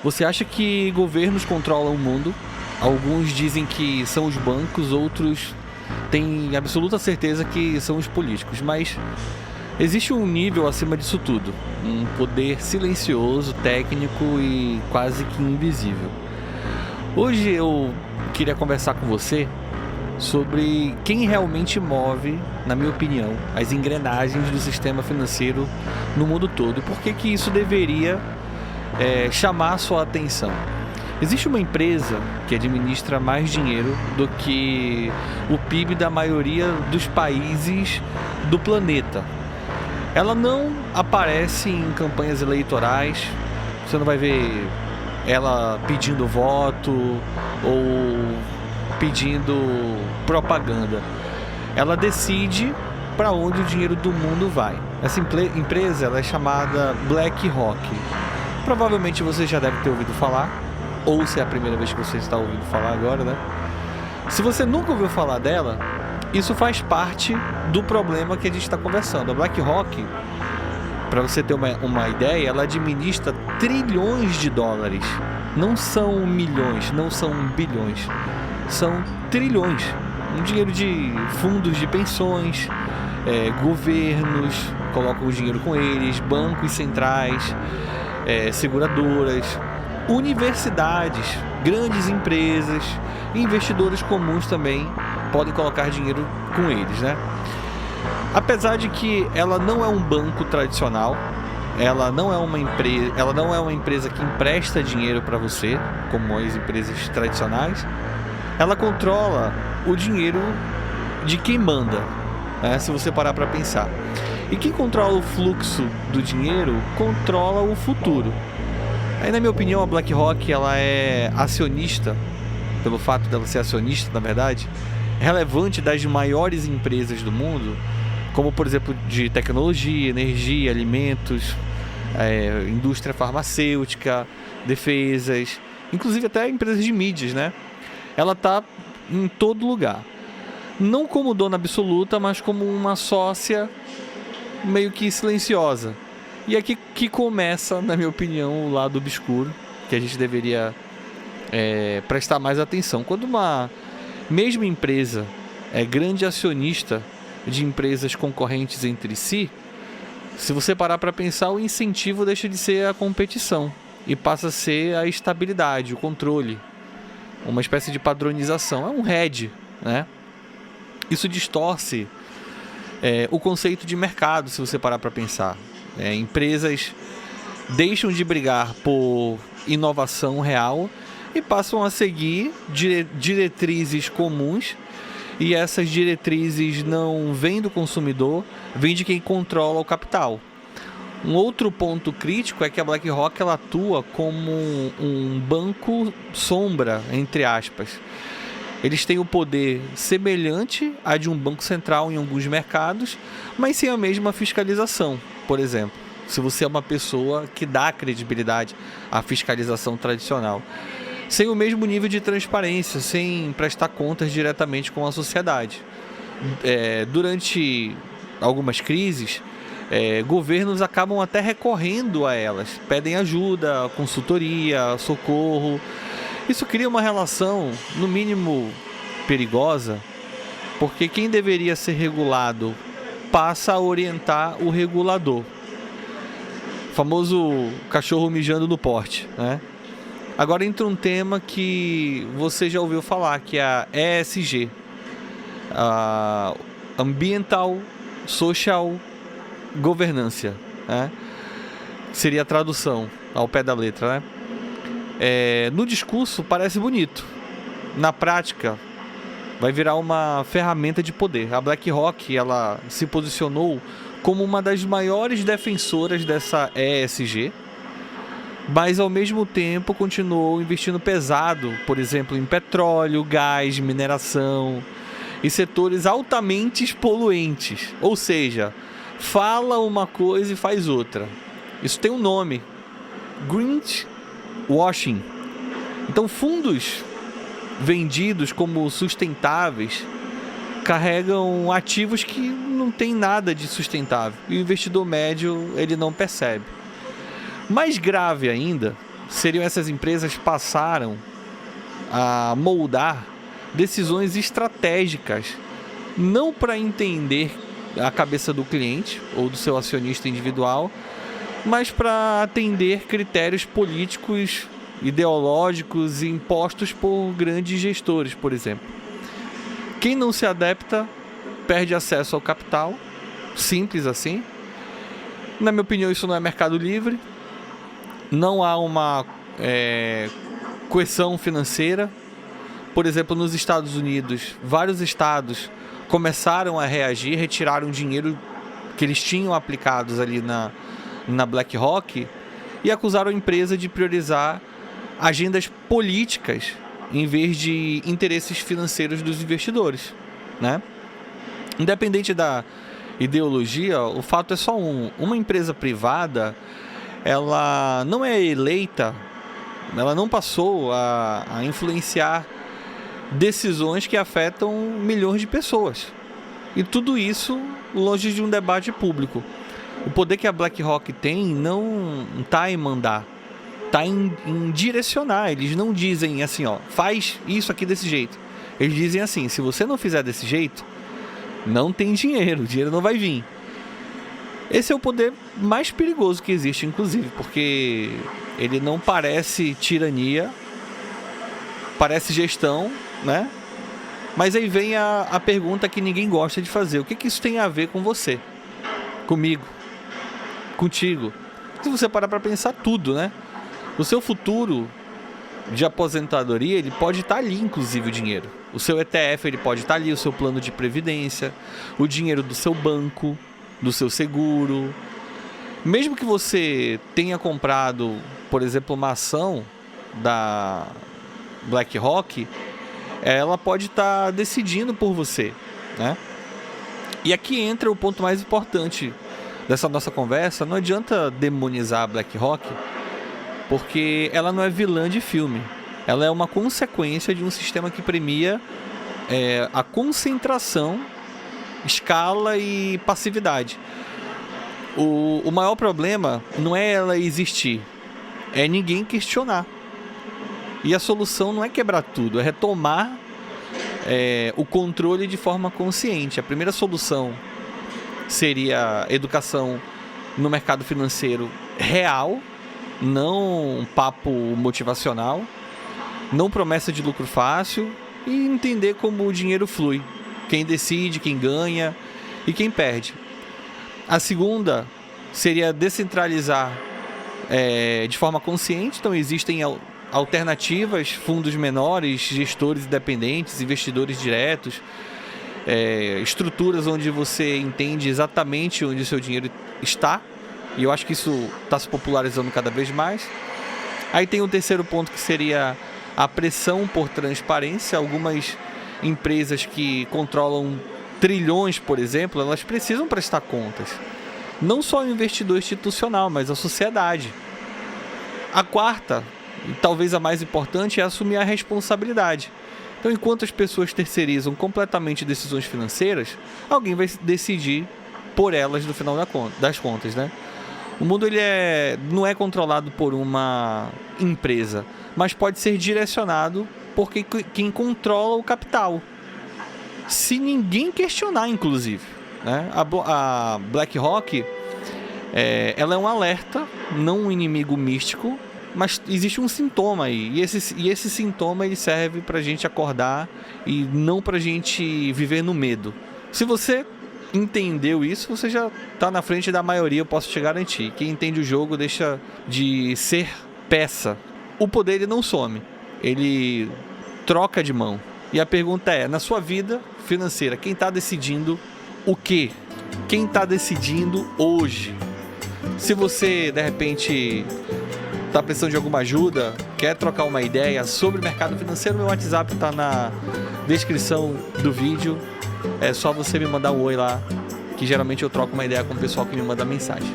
Você acha que governos controlam o mundo? Alguns dizem que são os bancos, outros têm absoluta certeza que são os políticos. Mas existe um nível acima disso tudo, um poder silencioso, técnico e quase que invisível. Hoje eu queria conversar com você sobre quem realmente move, na minha opinião, as engrenagens do sistema financeiro no mundo todo e por que isso deveria chamar a sua atenção. Existe uma empresa que administra mais dinheiro do que o PIB da maioria dos países do planeta. Ela não aparece em campanhas eleitorais, você não vai ver ela pedindo voto ou pedindo propaganda. Ela decide para onde o dinheiro do mundo vai. Essa empresa ela é chamada BlackRock. Provavelmente você já deve ter ouvido falar, ou se é a primeira vez que você está ouvindo falar agora, né? Se você nunca ouviu falar dela, isso faz parte do problema que a gente está conversando. A BlackRock, para você ter uma ideia, ela administra trilhões de dólares. Não são milhões, não são bilhões, são trilhões. Um dinheiro de fundos de pensões, governos colocam o dinheiro com eles, bancos centrais, seguradoras, universidades, grandes empresas, investidores comuns também podem colocar dinheiro com eles, né? Apesar de que ela não é um banco tradicional, ela não é uma empresa que empresta dinheiro para você, como as empresas tradicionais. Ela controla o dinheiro de quem manda, né? Se você parar para pensar. E quem controla o fluxo do dinheiro controla o futuro. Aí, na minha opinião, a BlackRock ela é acionista, pelo fato dela ser acionista, na verdade, relevante das maiores empresas do mundo, como, por exemplo, de tecnologia, energia, alimentos, indústria farmacêutica, defesas, inclusive até empresas de mídias, né? Ela está em todo lugar. Não como dona absoluta, mas como uma sócia meio que silenciosa. E aqui que começa, na minha opinião, o lado obscuro, que a gente deveria prestar mais atenção. Quando uma mesma empresa é grande acionista de empresas concorrentes entre si, se você parar para pensar, o incentivo deixa de ser a competição e passa a ser a estabilidade, o controle, uma espécie de padronização. É um hedge, né? Isso distorce o conceito de mercado, se você parar para pensar. Empresas deixam de brigar por inovação real e passam a seguir diretrizes comuns, e essas diretrizes não vêm do consumidor, vêm de quem controla o capital. Um outro ponto crítico é que a BlackRock ela atua como um banco sombra, entre aspas. Eles têm o poder semelhante a de um banco central em alguns mercados, mas sem a mesma fiscalização. Por exemplo, se você é uma pessoa que dá credibilidade à fiscalização tradicional, sem o mesmo nível de transparência, sem prestar contas diretamente com a sociedade. Durante algumas crises, governos acabam até recorrendo a elas, pedem ajuda, consultoria, socorro. Isso cria uma relação, no mínimo, perigosa, porque quem deveria ser regulado passa a orientar o regulador. O famoso cachorro mijando no pote, né? Agora entra um tema que você já ouviu falar, que é a ESG, a Ambiental, Social, Governança, né? Seria a tradução ao pé da letra, né? No discurso parece bonito, na prática vai virar uma ferramenta de poder. A BlackRock ela se posicionou como uma das maiores defensoras dessa ESG, mas ao mesmo tempo continuou investindo pesado, por exemplo, em petróleo, gás, mineração e setores altamente poluentes. Ou seja, fala uma coisa e faz outra. Isso tem um nome: greenwashing. Então, fundos vendidos como sustentáveis carregam ativos que não tem nada de sustentável, e o investidor médio ele não percebe. Mais grave ainda seriam essas empresas passaram a moldar decisões estratégicas, não para entender a cabeça do cliente ou do seu acionista individual, mas para atender critérios políticos, ideológicos impostos por grandes gestores, por exemplo. Quem não se adapta perde acesso ao capital, simples assim. Na minha opinião, isso não é mercado livre, não há uma coerção financeira. Por exemplo, nos Estados Unidos, vários estados começaram a reagir, retiraram dinheiro que eles tinham aplicados ali na BlackRock e acusaram a empresa de priorizar agendas políticas em vez de interesses financeiros dos investidores, né? Independente da ideologia, o fato é só uma empresa privada, ela não é eleita, ela não passou a influenciar decisões que afetam milhões de pessoas. E tudo isso longe de um debate público. O poder que a BlackRock tem não está em mandar, está em direcionar. Eles não dizem assim, ó, faz isso aqui desse jeito. Eles dizem assim, se você não fizer desse jeito, não tem dinheiro, o dinheiro não vai vir. Esse é o poder mais perigoso que existe, inclusive, porque ele não parece tirania, parece gestão, né? Mas aí vem a pergunta que ninguém gosta de fazer. O que isso tem a ver com você? Comigo? Contigo? Se você parar para pensar, tudo, né? O seu futuro de aposentadoria, ele pode estar ali, inclusive, o dinheiro. O seu ETF, ele pode estar ali, o seu plano de previdência, o dinheiro do seu banco, do seu seguro. Mesmo que você tenha comprado, por exemplo, uma ação da BlackRock, ela pode estar decidindo por você, né? E aqui entra o ponto mais importante dessa nossa conversa. Não adianta demonizar a BlackRock, porque ela não é vilã de filme. Ela é uma consequência de um sistema que premia a concentração, escala e passividade. O maior problema não é ela existir, é ninguém questionar. E a solução não é quebrar tudo, é retomar o controle de forma consciente. A primeira solução seria educação no mercado financeiro real, não um papo motivacional, não promessa de lucro fácil, e entender como o dinheiro flui, quem decide, quem ganha e quem perde. A segunda seria descentralizar de forma consciente. Então existem alternativas, fundos menores, gestores independentes, investidores diretos, estruturas onde você entende exatamente onde o seu dinheiro está, e eu acho que isso está se popularizando cada vez mais. Aí tem o terceiro ponto, que seria a pressão por transparência. Algumas empresas que controlam trilhões, por exemplo, elas precisam prestar contas, não só ao investidor institucional, mas à sociedade. A quarta, e talvez a mais importante, é assumir a responsabilidade. Então, enquanto as pessoas terceirizam completamente decisões financeiras, alguém vai decidir por elas no final das contas, né? O mundo não é controlado por uma empresa, mas pode ser direcionado por quem controla o capital, se ninguém questionar, inclusive, né? A BlackRock, ela é um alerta, não um inimigo místico, mas existe um sintoma aí, e esse sintoma ele serve pra gente acordar e não pra gente viver no medo. Se você entendeu isso, você já tá na frente da maioria, eu posso te garantir. Quem entende o jogo deixa de ser peça. O poder ele não some, ele troca de mão. E a pergunta é, na sua vida financeira, quem está decidindo o quê? Quem está decidindo hoje? Se você, de repente, está precisando de alguma ajuda, quer trocar uma ideia sobre mercado financeiro, meu WhatsApp está na descrição do vídeo. É só você me mandar um oi lá, que geralmente eu troco uma ideia com o pessoal que me manda mensagem.